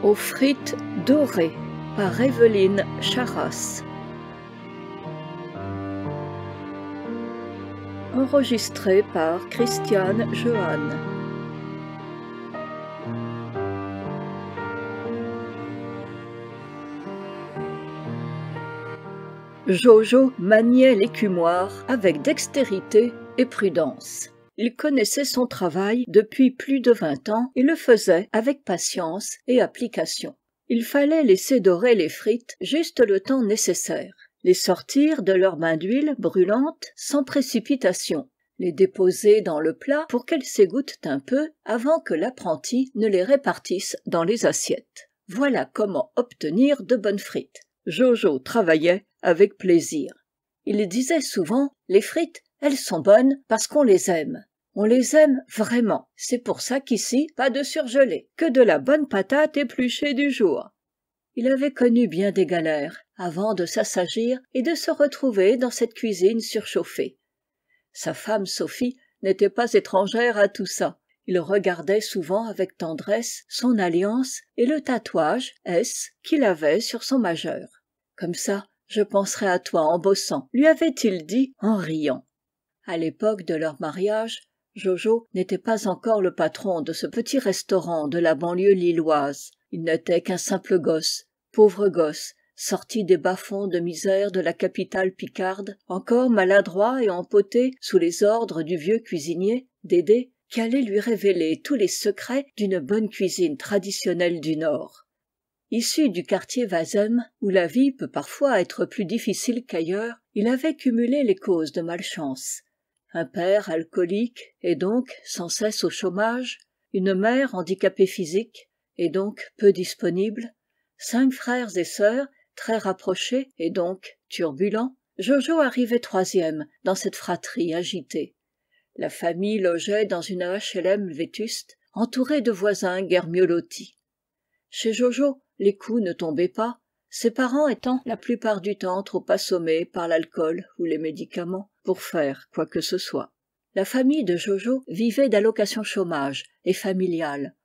Aux frites dorées par Évelyne Charras. Enregistré par Christiane Johanne. Jojo maniait l'écumoire avec dextérité et prudence. Il connaissait son travail depuis plus de 20 ans et le faisait avec patience et application. Il fallait laisser dorer les frites juste le temps nécessaire, les sortir de leur bain d'huile brûlante sans précipitation, les déposer dans le plat pour qu'elles s'égouttent un peu avant que l'apprenti ne les répartisse dans les assiettes. Voilà comment obtenir de bonnes frites. Jojo travaillait avec plaisir. Il disait souvent « Les frites, elles sont bonnes parce qu'on les aime. On les aime vraiment. C'est pour ça qu'ici, pas de surgelé, que de la bonne patate épluchée du jour. » Il avait connu bien des galères avant de s'assagir et de se retrouver dans cette cuisine surchauffée. Sa femme Sophie n'était pas étrangère à tout ça. Il regardait souvent avec tendresse son alliance et le tatouage S qu'il avait sur son majeur. « Comme ça, je penserai à toi en bossant, lui avait-il dit en riant. À l'époque de leur mariage, Jojo n'était pas encore le patron de ce petit restaurant de la banlieue lilloise. Il n'était qu'un simple gosse, pauvre gosse, sorti des bas-fonds de misère de la capitale picarde, encore maladroit et empoté sous les ordres du vieux cuisinier, Dédé, qui allait lui révéler tous les secrets d'une bonne cuisine traditionnelle du Nord. Issu du quartier Wazem, où la vie peut parfois être plus difficile qu'ailleurs, il avait cumulé les causes de malchance. Un père alcoolique et donc sans cesse au chômage, une mère handicapée physique et donc peu disponible, 5 frères et sœurs très rapprochés et donc turbulents. Jojo arrivait 3e dans cette fratrie agitée. La famille logeait dans une HLM vétuste, entourée de voisins guère mieux lotis. Chez Jojo, les coups ne tombaient pas, ses parents étant la plupart du temps trop assommés par l'alcool ou les médicaments pour faire quoi que ce soit. La famille de Jojo vivait d'allocations chômage et familiales.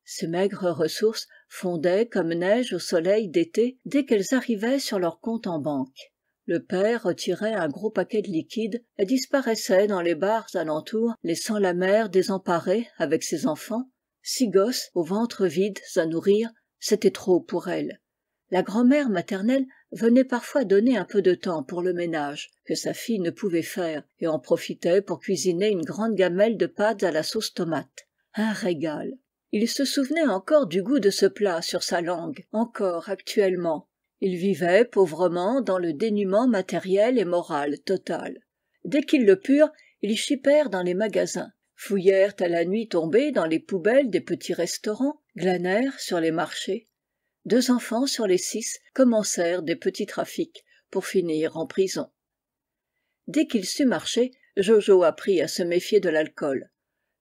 Ces maigres ressources fondaient comme neige au soleil d'été dès qu'elles arrivaient sur leur compte en banque. Le père retirait un gros paquet de liquide et disparaissait dans les bars alentours, laissant la mère désemparée avec ses enfants. 6 gosses au ventre vide à nourrir, c'était trop pour elle. La grand-mère maternelle venait parfois donner un peu de temps pour le ménage, que sa fille ne pouvait faire, et en profitait pour cuisiner une grande gamelle de pâtes à la sauce tomate. Un régal. Il se souvenait encore du goût de ce plat sur sa langue, encore actuellement. Il vivait pauvrement dans le dénuement matériel et moral total. Dès qu'ils le purent, ils chipèrent dans les magasins, fouillèrent à la nuit tombée dans les poubelles des petits restaurants, glanèrent sur les marchés. 2 enfants sur les 6 commencèrent des petits trafics pour finir en prison. Dès qu'il sut marcher, Jojo apprit à se méfier de l'alcool.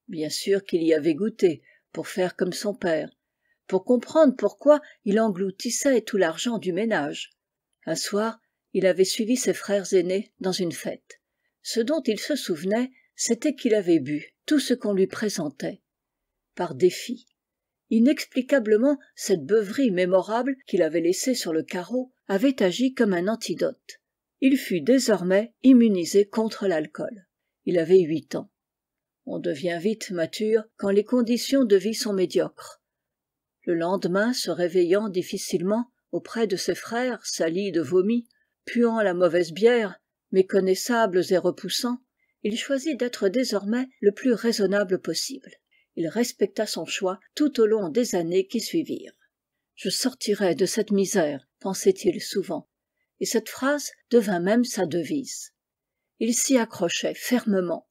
Bien sûr qu'il y avait goûté, pour faire comme son père, pour comprendre pourquoi il engloutissait tout l'argent du ménage. Un soir, il avait suivi ses frères aînés dans une fête. Ce dont il se souvenait, c'était qu'il avait bu tout ce qu'on lui présentait. Par défi. Inexplicablement, cette beuverie mémorable qu'il avait laissée sur le carreau avait agi comme un antidote. Il fut désormais immunisé contre l'alcool. Il avait 8 ans. On devient vite mature quand les conditions de vie sont médiocres. Le lendemain, se réveillant difficilement auprès de ses frères salis de vomi, puant la mauvaise bière, méconnaissables et repoussants, il choisit d'être désormais le plus raisonnable possible. Il respecta son choix tout au long des années qui suivirent. « Je sortirai de cette misère », pensait-il souvent, et cette phrase devint même sa devise. Il s'y accrochait fermement.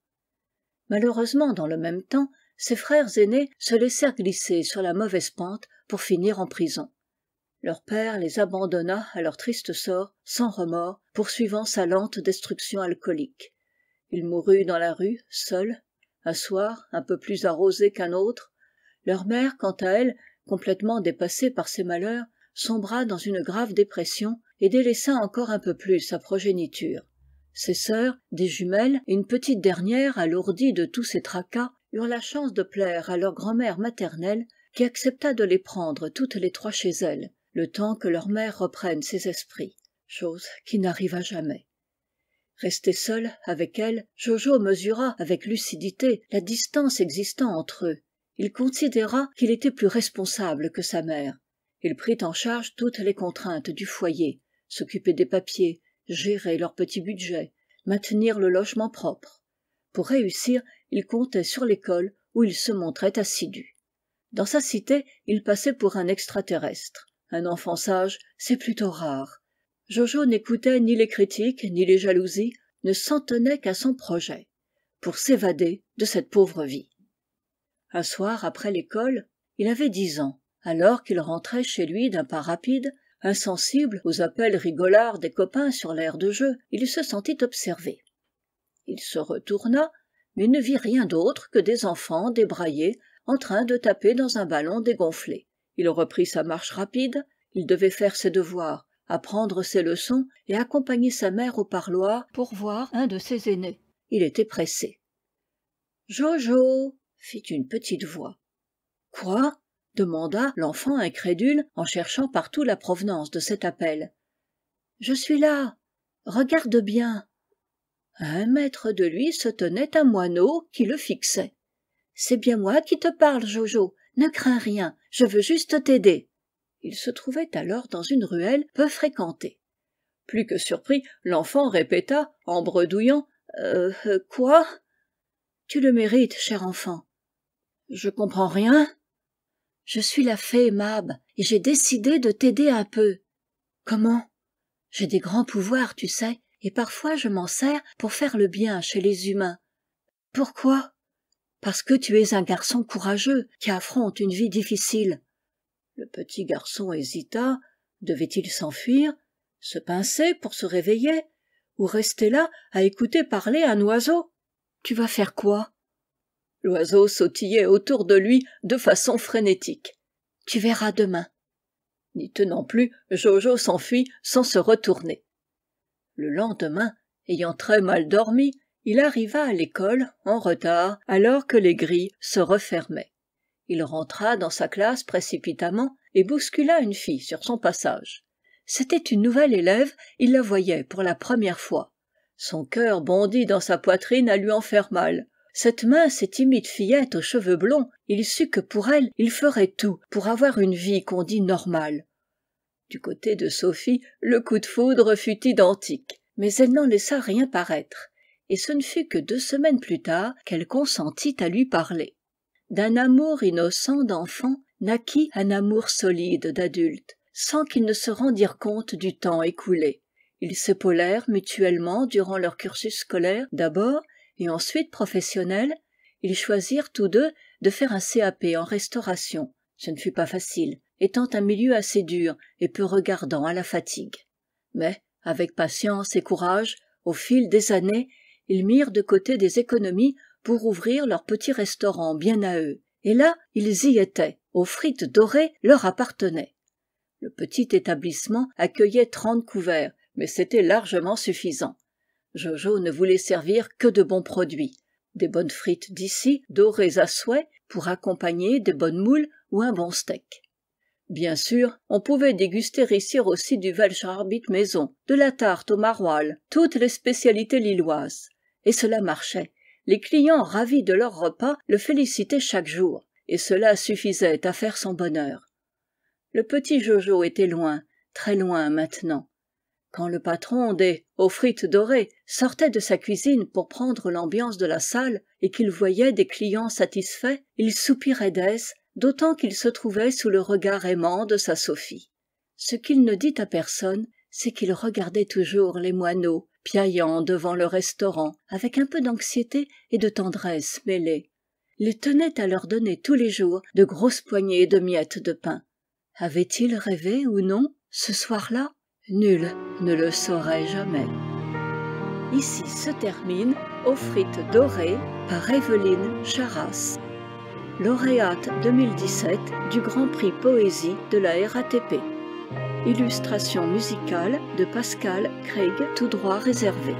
Malheureusement, dans le même temps, ses frères aînés se laissèrent glisser sur la mauvaise pente pour finir en prison. Leur père les abandonna à leur triste sort, sans remords, poursuivant sa lente destruction alcoolique. Il mourut dans la rue, seul, un soir, un peu plus arrosé qu'un autre. Leur mère, quant à elle, complètement dépassée par ses malheurs, sombra dans une grave dépression et délaissa encore un peu plus sa progéniture. Ses sœurs, des jumelles et une petite dernière alourdie de tous ces tracas, eurent la chance de plaire à leur grand-mère maternelle qui accepta de les prendre toutes les trois chez elle, le temps que leur mère reprenne ses esprits, chose qui n'arriva jamais. Resté seul avec elle, Jojo mesura avec lucidité la distance existant entre eux. Il considéra qu'il était plus responsable que sa mère. Il prit en charge toutes les contraintes du foyer, s'occuper des papiers, gérer leur petit budget, maintenir le logement propre. Pour réussir, il comptait sur l'école où il se montrait assidu. Dans sa cité, il passait pour un extraterrestre. Un enfant sage, c'est plutôt rare. Jojo n'écoutait ni les critiques, ni les jalousies, ne s'en tenait qu'à son projet, pour s'évader de cette pauvre vie. Un soir, après l'école, il avait 10 ans, alors qu'il rentrait chez lui d'un pas rapide, insensible aux appels rigolards des copains sur l'aire de jeu, il se sentit observé. Il se retourna, mais ne vit rien d'autre que des enfants débraillés en train de taper dans un ballon dégonflé. Il reprit sa marche rapide, il devait faire ses devoirs, apprendre ses leçons et accompagner sa mère au parloir pour voir un de ses aînés. Il était pressé. « Jojo !» fit une petite voix. « Quoi ?» demanda l'enfant incrédule en cherchant partout la provenance de cet appel. « Je suis là. Regarde bien. » À 1 mètre de lui se tenait un moineau qui le fixait. « C'est bien moi qui te parle, Jojo. Ne crains rien, je veux juste t'aider. » Il se trouvait alors dans une ruelle peu fréquentée. Plus que surpris, l'enfant répéta, en bredouillant « Quoi ?»« Tu le mérites, cher enfant. »« Je comprends rien. »« Je suis la fée Mab, et j'ai décidé de t'aider un peu. »« Comment ?»« J'ai des grands pouvoirs, tu sais, et parfois je m'en sers pour faire le bien chez les humains. »« Pourquoi ?»« Parce que tu es un garçon courageux qui affronte une vie difficile. » Le petit garçon hésita. Devait-il s'enfuir, se pincer pour se réveiller, ou rester là à écouter parler un oiseau ? « Tu vas faire quoi ?» L'oiseau sautillait autour de lui de façon frénétique. « Tu verras demain. » N'y tenant plus, Jojo s'enfuit sans se retourner. Le lendemain, ayant très mal dormi, il arriva à l'école, en retard, alors que les grilles se refermaient. Il rentra dans sa classe précipitamment et bouscula une fille sur son passage. C'était une nouvelle élève, il la voyait pour la première fois. Son cœur bondit dans sa poitrine à lui en faire mal. Cette mince et timide fillette aux cheveux blonds, il sut que pour elle, il ferait tout pour avoir une vie qu'on dit normale. Du côté de Sophie, le coup de foudre fut identique, mais elle n'en laissa rien paraître, et ce ne fut que 2 semaines plus tard qu'elle consentit à lui parler. D'un amour innocent d'enfant naquit un amour solide d'adulte, sans qu'ils ne se rendirent compte du temps écoulé. Ils s'épaulèrent mutuellement durant leur cursus scolaire d'abord, et ensuite professionnel. Ils choisirent tous deux de faire un CAP en restauration. Ce ne fut pas facile, étant un milieu assez dur et peu regardant à la fatigue. Mais, avec patience et courage, au fil des années, ils mirent de côté des économies pour ouvrir leur petit restaurant bien à eux. Et là, ils y étaient, aux frites dorées leur appartenaient. Le petit établissement accueillait 30 couverts, mais c'était largement suffisant. Jojo ne voulait servir que de bons produits, des bonnes frites d'ici, dorées à souhait, pour accompagner des bonnes moules ou un bon steak. Bien sûr, on pouvait déguster ici aussi du Welscharbit maison, de la tarte au maroilles, toutes les spécialités lilloises. Et cela marchait. Les clients ravis de leur repas le félicitaient chaque jour, et cela suffisait à faire son bonheur. Le petit Jojo était loin, très loin maintenant. Quand le patron des « aux frites dorées » sortait de sa cuisine pour prendre l'ambiance de la salle et qu'il voyait des clients satisfaits, il soupirait d'aise, d'autant qu'il se trouvait sous le regard aimant de sa Sophie. Ce qu'il ne dit à personne, c'est qu'il regardait toujours les moineaux, piaillant devant le restaurant, avec un peu d'anxiété et de tendresse mêlée. Il tenait à leur donner tous les jours de grosses poignées de miettes de pain. Avait-il rêvé ou non, ce soir-là ? Nul ne le saurait jamais. Ici se termine Aux frites dorées par Évelyne Charras, lauréate 2017 du Grand Prix Poésie de la RATP. Illustration musicale de Pascal Craig, tout droit réservé.